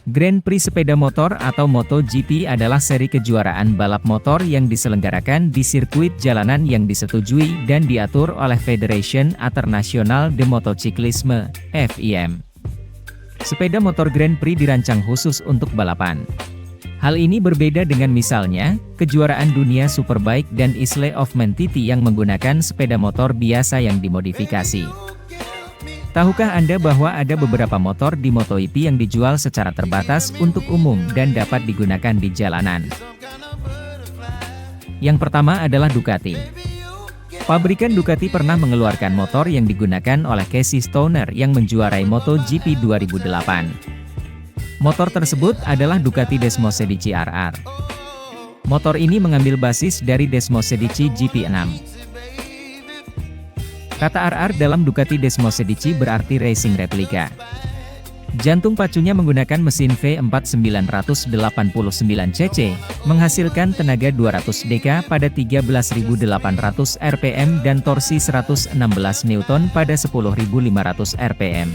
Grand Prix sepeda motor atau MotoGP adalah seri kejuaraan balap motor yang diselenggarakan di sirkuit jalanan yang disetujui dan diatur oleh Federation Internationale de Motociclisme, FIM. Sepeda motor Grand Prix dirancang khusus untuk balapan. Hal ini berbeda dengan misalnya, kejuaraan dunia Superbike dan Isle of Man TT yang menggunakan sepeda motor biasa yang dimodifikasi. Tahukah Anda bahwa ada beberapa motor di MotoGP yang dijual secara terbatas untuk umum dan dapat digunakan di jalanan? Yang pertama adalah Ducati. Pabrikan Ducati pernah mengeluarkan motor yang digunakan oleh Casey Stoner yang menjuarai MotoGP 2008. Motor tersebut adalah Ducati Desmosedici RR. Motor ini mengambil basis dari Desmosedici GP6. Kata RR dalam Ducati Desmosedici berarti Racing Replica. Jantung pacunya menggunakan mesin V4 989cc, menghasilkan tenaga 200 dk pada 13.800 rpm dan torsi 116 Newton pada 10.500 rpm.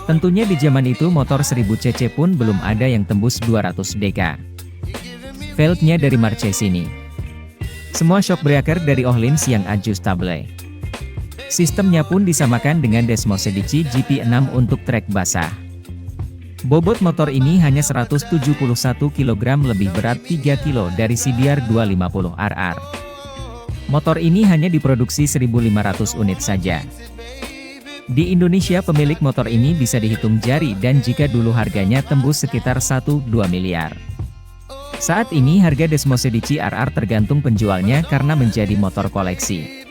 Tentunya di zaman itu motor 1000 cc pun belum ada yang tembus 200 dk. Velgnya dari Marchesini. Semua shock breaker dari Öhlins yang adjustable. Sistemnya pun disamakan dengan Desmosedici GP6 untuk trek basah. Bobot motor ini hanya 171 kg lebih berat 3 kg dari CBR 250 RR. Motor ini hanya diproduksi 1.500 unit saja. Di Indonesia pemilik motor ini bisa dihitung jari dan jika dulu harganya tembus sekitar 1-2 miliar. Saat ini harga Desmosedici RR tergantung penjualnya karena menjadi motor koleksi.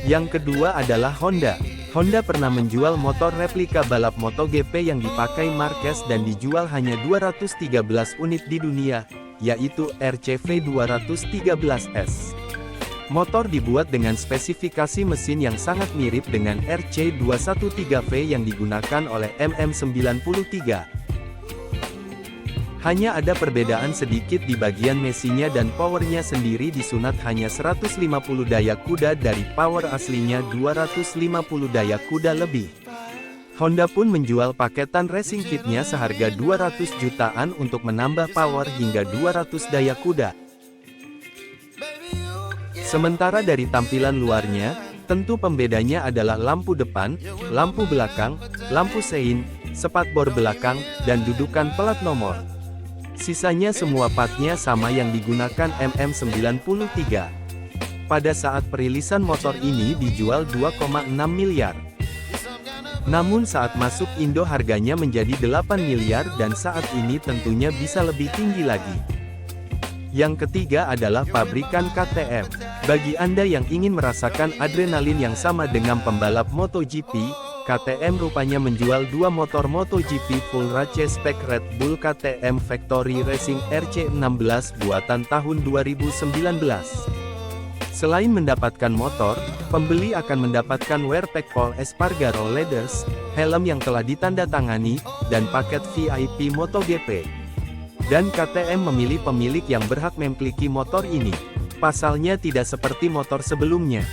Yang kedua adalah Honda. Honda pernah menjual motor replika balap MotoGP yang dipakai Marquez dan dijual hanya 213 unit di dunia, yaitu RCV 213S. Motor dibuat dengan spesifikasi mesin yang sangat mirip dengan RC213V yang digunakan oleh MM93. Hanya ada perbedaan sedikit di bagian mesinnya dan powernya sendiri disunat hanya 150 daya kuda dari power aslinya 250 daya kuda lebih. Honda pun menjual paketan racing kitnya seharga 200 jutaan untuk menambah power hingga 200 daya kuda. Sementara dari tampilan luarnya, tentu pembedanya adalah lampu depan, lampu belakang, lampu sein, spakbor belakang, dan dudukan plat nomor. Sisanya semua partnya sama yang digunakan MM93. Pada saat perilisan motor ini dijual 2,6 miliar. Namun saat masuk Indo harganya menjadi 8 miliar dan saat ini tentunya bisa lebih tinggi lagi. Yang ketiga adalah pabrikan KTM. Bagi Anda yang ingin merasakan adrenalin yang sama dengan pembalap MotoGP, KTM rupanya menjual dua motor MotoGP full race spek Red Bull KTM Factory Racing RC16 buatan tahun 2019. Selain mendapatkan motor, pembeli akan mendapatkan wear pack Paul Espargaro Leathers, helm yang telah ditandatangani, dan paket VIP MotoGP. Dan KTM memilih pemilik yang berhak memiliki motor ini. Pasalnya tidak seperti motor sebelumnya.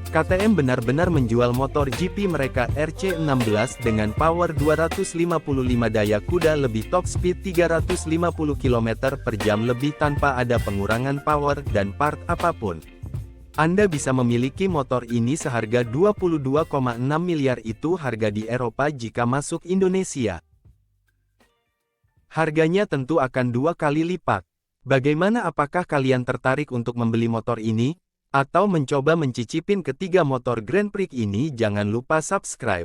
KTM benar-benar menjual motor GP mereka RC16 dengan power 255 daya kuda lebih top speed 350 km per jam lebih tanpa ada pengurangan power dan part apapun. Anda bisa memiliki motor ini seharga 22,6 miliar itu harga di Eropa jika masuk Indonesia. Harganya tentu akan 2 kali lipat. Bagaimana, apakah kalian tertarik untuk membeli motor ini? Atau mencoba mencicipin ketiga motor Grand Prix ini? Jangan lupa subscribe.